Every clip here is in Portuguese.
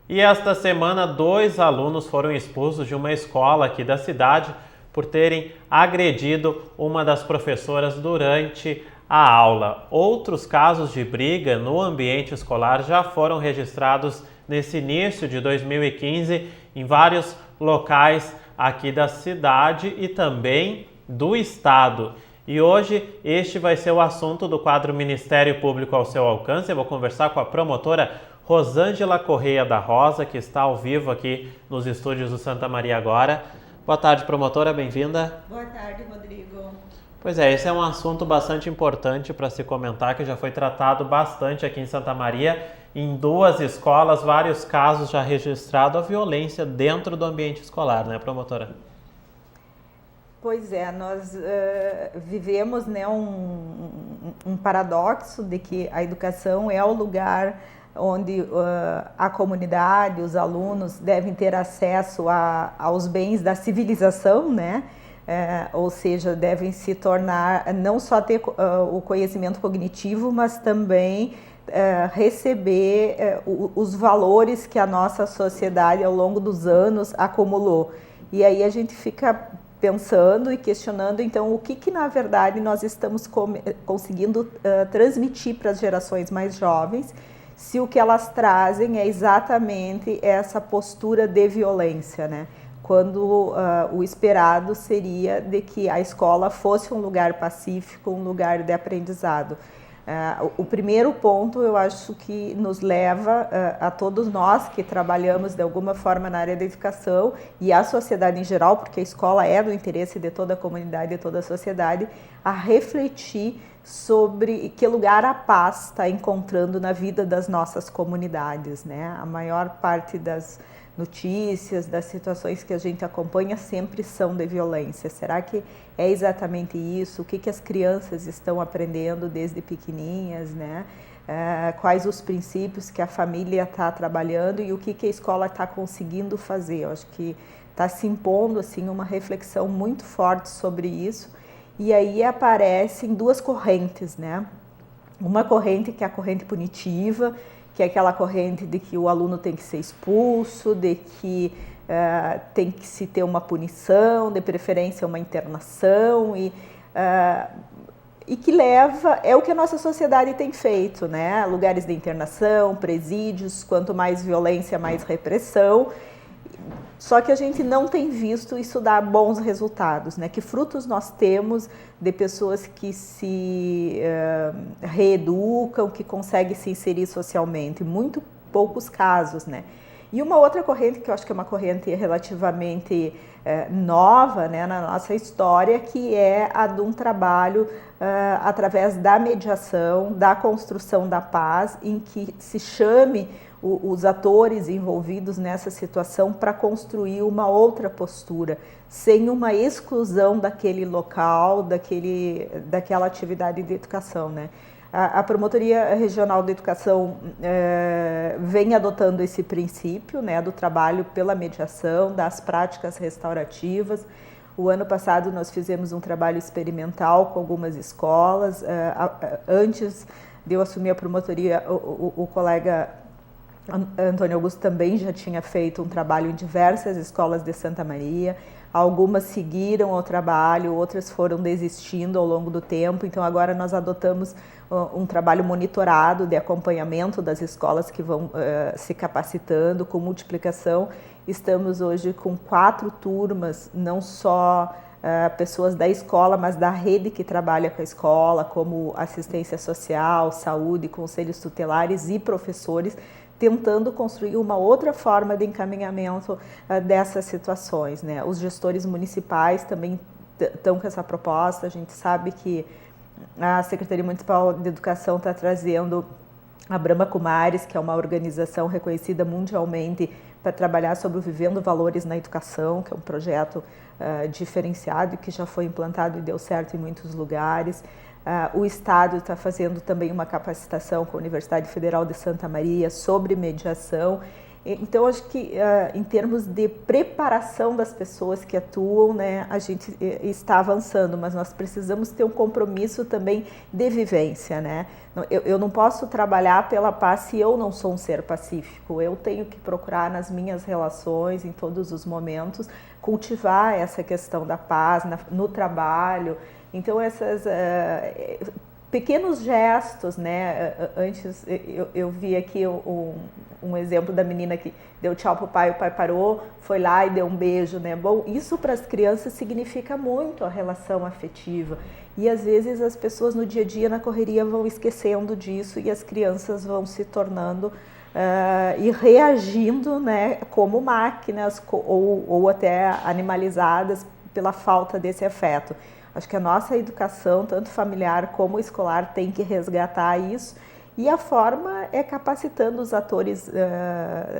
E esta semana, 2 alunos foram expulsos de uma escola aqui da cidade por terem agredido uma das professoras durante a aula. Outros casos de briga no ambiente escolar já foram registrados nesse início de 2015 em vários locais aqui da cidade e também do estado. E hoje este vai ser o assunto do quadro Ministério Público ao seu alcance. Eu vou conversar com a promotora Rosângela Correia da Rosa, que está ao vivo aqui nos estúdios do Santa Maria agora. Boa tarde, promotora, bem-vinda. Boa tarde, Rodrigo. Pois é, esse é um assunto bastante importante para se comentar, que já foi tratado bastante aqui em Santa Maria. Em 2 escolas, vários casos já registrados a violência dentro do ambiente escolar, né, promotora? Pois é, nós vivemos, né, um paradoxo de que a educação é o lugar onde a comunidade, os alunos devem ter acesso aos bens da civilização, né? Ou seja, devem se tornar, não só ter o conhecimento cognitivo, mas também receber os valores que a nossa sociedade ao longo dos anos acumulou. E aí a gente fica pensando e questionando, então, o que na verdade nós estamos conseguindo transmitir para as gerações mais jovens, se o que elas trazem é exatamente essa postura de violência, né? Quando o esperado seria de que a escola fosse um lugar pacífico, um lugar de aprendizado. O primeiro ponto, eu acho que nos leva a todos nós que trabalhamos de alguma forma na área da educação e a sociedade em geral, porque a escola é do interesse de toda a comunidade, de toda a sociedade, a refletir sobre que lugar a paz está encontrando na vida das nossas comunidades, né? A maior parte das notícias, das situações que a gente acompanha sempre são de violência. Será que é exatamente isso? O que as crianças estão aprendendo desde pequeninhas, né? Quais os princípios que a família está trabalhando e o que a escola está conseguindo fazer? Eu acho que está se impondo assim uma reflexão muito forte sobre isso. E aí aparecem 2 correntes, né? Uma corrente que é a corrente punitiva, que é aquela corrente de que o aluno tem que ser expulso, de que tem que se ter uma punição, de preferência uma internação, e que leva, é o que a nossa sociedade tem feito, né? Lugares de internação, presídios, quanto mais violência, mais repressão. Só que a gente não tem visto isso dar bons resultados, né? Que frutos nós temos de pessoas que se reeducam, que conseguem se inserir socialmente? Muito poucos casos, né? E uma outra corrente, que eu acho que é uma corrente relativamente nova, né, na nossa história, que é a de um trabalho através da mediação, da construção da paz, em que se chame os atores envolvidos nessa situação para construir uma outra postura, sem uma exclusão daquele local, daquela atividade de educação, né? A Promotoria Regional de Educação vem adotando esse princípio, né, do trabalho pela mediação, das práticas restaurativas. O ano passado nós fizemos um trabalho experimental com algumas escolas. Antes de eu assumir a promotoria, o colega Antônio Augusto também já tinha feito um trabalho em diversas escolas de Santa Maria. Algumas seguiram o trabalho, outras foram desistindo ao longo do tempo. Então agora nós adotamos um trabalho monitorado de acompanhamento das escolas que vão se capacitando com multiplicação. Estamos hoje com 4 turmas, não só pessoas da escola, mas da rede que trabalha com a escola, como assistência social, saúde, conselhos tutelares e professores, tentando construir uma outra forma de encaminhamento dessas situações, né? Os gestores municipais também estão com essa proposta. A gente sabe que a Secretaria Municipal de Educação está trazendo a Brahma Kumaris, que é uma organização reconhecida mundialmente para trabalhar sobre o Vivendo Valores na Educação, que é um projeto diferenciado que já foi implantado e deu certo em muitos lugares. O Estado está fazendo também uma capacitação com a Universidade Federal de Santa Maria sobre mediação Então, acho que em termos de preparação das pessoas que atuam, né, a gente está avançando, mas nós precisamos ter um compromisso também de vivência, né? Eu não posso trabalhar pela paz se eu não sou um ser pacífico. Eu tenho que procurar nas minhas relações, em todos os momentos, cultivar essa questão da paz no trabalho. Então, esses pequenos gestos, né? Antes eu vi aqui um exemplo da menina que deu tchau pro pai, o pai parou, foi lá e deu um beijo, né? Bom, isso para as crianças significa muito a relação afetiva. E às vezes as pessoas no dia a dia, na correria, vão esquecendo disso e as crianças vão se tornando e reagindo, né, como máquinas ou até animalizadas pela falta desse afeto. Acho que a nossa educação, tanto familiar como escolar, tem que resgatar isso. E a forma é capacitando os atores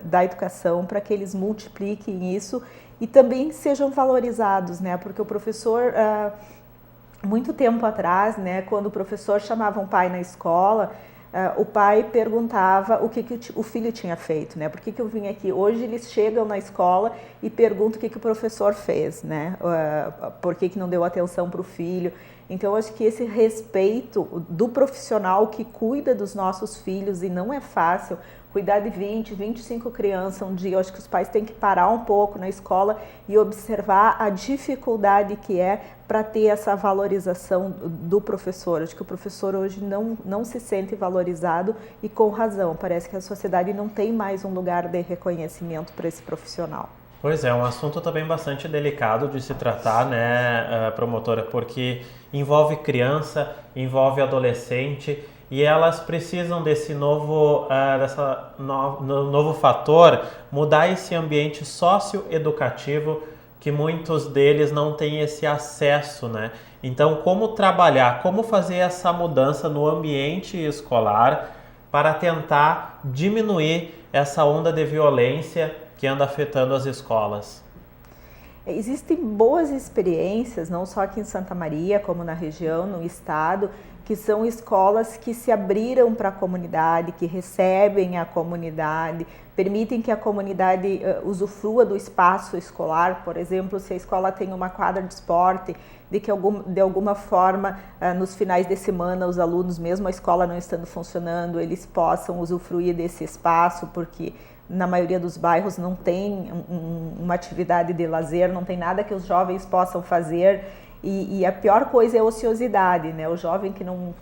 da educação para que eles multipliquem isso e também sejam valorizados, né? Porque o professor, muito tempo atrás, né, quando o professor chamava um pai na escola, o pai perguntava o que o filho tinha feito, né? Por que eu vim aqui? Hoje eles chegam na escola e perguntam o que o professor fez, né? Por que não deu atenção para o filho? Então, acho que esse respeito do profissional que cuida dos nossos filhos, e não é fácil cuidar de 20, 25 crianças um dia. Eu acho que os pais têm que parar um pouco na escola e observar a dificuldade que é para ter essa valorização do professor. Acho que o professor hoje não se sente valorizado e com razão. Parece que a sociedade não tem mais um lugar de reconhecimento para esse profissional. Pois é, um assunto também bastante delicado de se tratar, né, promotora, porque envolve criança, envolve adolescente e elas precisam desse novo fator, mudar esse ambiente socioeducativo que muitos deles não têm esse acesso, né? Então, como trabalhar, como fazer essa mudança no ambiente escolar para tentar diminuir essa onda de violência que anda afetando as escolas? Existem boas experiências, não só aqui em Santa Maria, como na região, no estado, que são escolas que se abriram para a comunidade, que recebem a comunidade, permitem que a comunidade usufrua do espaço escolar. Por exemplo, se a escola tem uma quadra de esporte, de alguma forma, nos finais de semana, os alunos, mesmo a escola não estando funcionando, eles possam usufruir desse espaço, porque na maioria dos bairros não tem uma atividade de lazer, não tem nada que os jovens possam fazer. E a pior coisa é a ociosidade, né? O jovem que não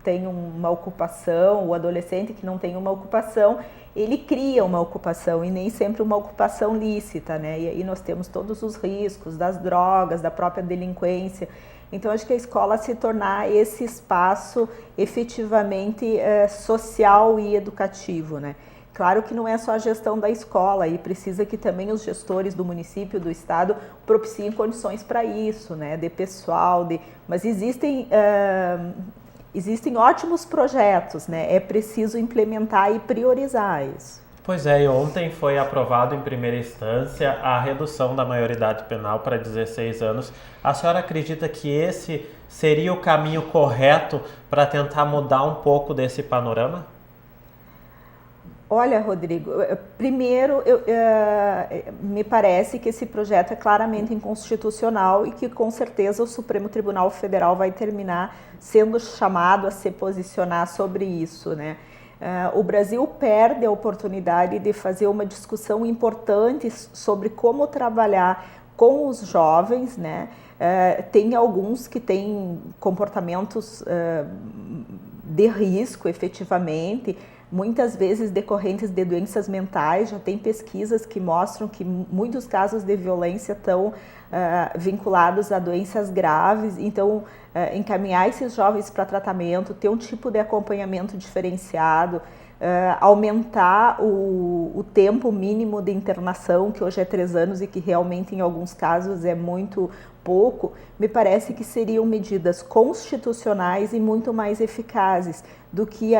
tem uma ocupação, o adolescente que não tem uma ocupação, ele cria uma ocupação e nem sempre uma ocupação lícita, né? E aí nós temos todos os riscos das drogas, da própria delinquência. Então, acho que a escola se tornar esse espaço efetivamente social e educativo, né? Claro que não é só a gestão da escola, e precisa que também os gestores do município, do estado, propiciem condições para isso, né, de pessoal, mas existem ótimos projetos, né, é preciso implementar e priorizar isso. Pois é, e ontem foi aprovado em primeira instância a redução da maioridade penal para 16 anos. A senhora acredita que esse seria o caminho correto para tentar mudar um pouco desse panorama? Olha, Rodrigo, primeiro, me parece que esse projeto é claramente inconstitucional e que, com certeza, o Supremo Tribunal Federal vai terminar sendo chamado a se posicionar sobre isso, né? O Brasil perde a oportunidade de fazer uma discussão importante sobre como trabalhar com os jovens, né? Tem alguns que têm comportamentos de risco, efetivamente, muitas vezes decorrentes de doenças mentais. Já tem pesquisas que mostram que muitos casos de violência estão vinculados a doenças graves. Então, encaminhar esses jovens para tratamento, ter um tipo de acompanhamento diferenciado, aumentar o tempo mínimo de internação, que hoje é 3 anos e que realmente em alguns casos é muito pouco, me parece que seriam medidas constitucionais e muito mais eficazes do que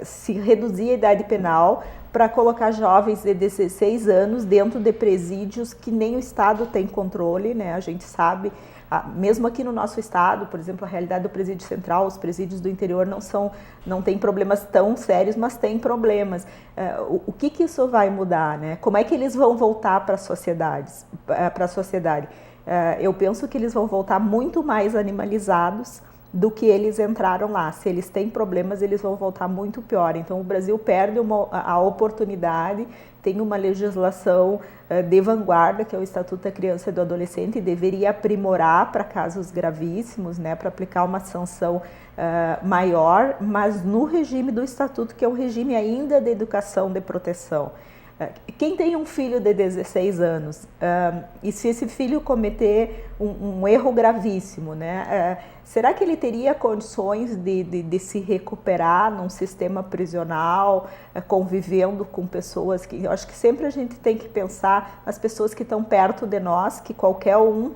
se reduzir a idade penal para colocar jovens de 16 anos dentro de presídios que nem o Estado tem controle, né? A gente sabe Mesmo aqui no nosso estado, por exemplo, a realidade do presídio central, os presídios do interior não têm problemas tão sérios, mas têm problemas. O que isso vai mudar, né? Como é que eles vão voltar para a sociedade? Eu penso que eles vão voltar muito mais animalizados do que eles entraram lá. Se eles têm problemas, eles vão voltar muito pior. Então, o Brasil perde a oportunidade, tem uma legislação de vanguarda, que é o Estatuto da Criança e do Adolescente, e deveria aprimorar para casos gravíssimos, né, para aplicar uma sanção maior, mas no regime do Estatuto, que é um regime ainda de educação de proteção. Quem tem um filho de 16 anos, e se esse filho cometer um erro gravíssimo, né, será que ele teria condições de se recuperar num sistema prisional, convivendo com pessoas que... Eu acho que sempre a gente tem que pensar nas pessoas que estão perto de nós, que qualquer um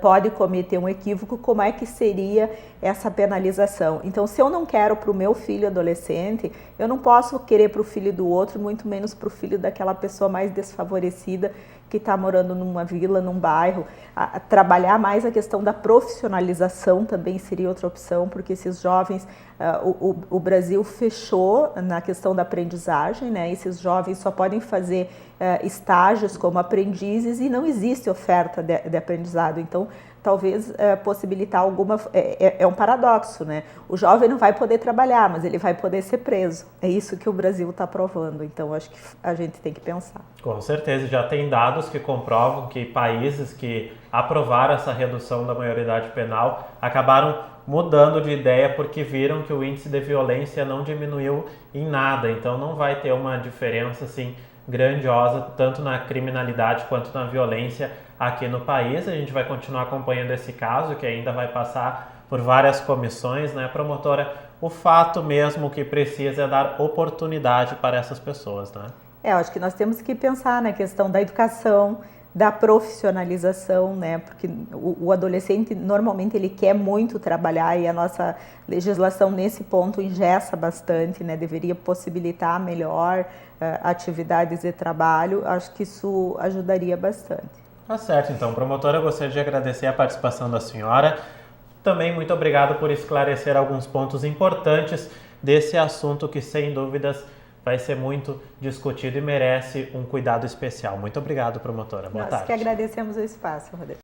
pode cometer um equívoco, como é que seria essa penalização. Então, se eu não quero para o meu filho adolescente, eu não posso querer para o filho do outro, muito menos para o filho daquela pessoa mais desfavorecida que está morando numa vila, num bairro. Trabalhar mais a questão da profissionalização também seria outra opção, porque esses jovens, o Brasil fechou na questão da aprendizagem, né? Esses jovens só podem fazer estágios como aprendizes e não existe oferta de aprendizado. Então, talvez possibilitar alguma... É um paradoxo, né? O jovem não vai poder trabalhar, mas ele vai poder ser preso. É isso que o Brasil está provando. Então, acho que a gente tem que pensar. Com certeza, já tem dados que comprovam que países que aprovaram essa redução da maioridade penal acabaram mudando de ideia porque viram que o índice de violência não diminuiu em nada. Então, não vai ter uma diferença assim grandiosa, tanto na criminalidade quanto na violência aqui no país. A gente vai continuar acompanhando esse caso, que ainda vai passar por várias comissões, né, promotora? O fato mesmo que precisa é dar oportunidade para essas pessoas, né? Eu acho que nós temos que pensar na questão da educação, da profissionalização, né? Porque o adolescente normalmente ele quer muito trabalhar e a nossa legislação nesse ponto engessa bastante, né? Deveria possibilitar melhor atividades de trabalho. Acho que isso ajudaria bastante. Tá certo, então, promotora, eu gostaria de agradecer a participação da senhora. Também muito obrigado por esclarecer alguns pontos importantes desse assunto que, sem dúvidas, vai ser muito discutido e merece um cuidado especial. Muito obrigado, promotora. Boa tarde. Nós que agradecemos o espaço, Rodrigo.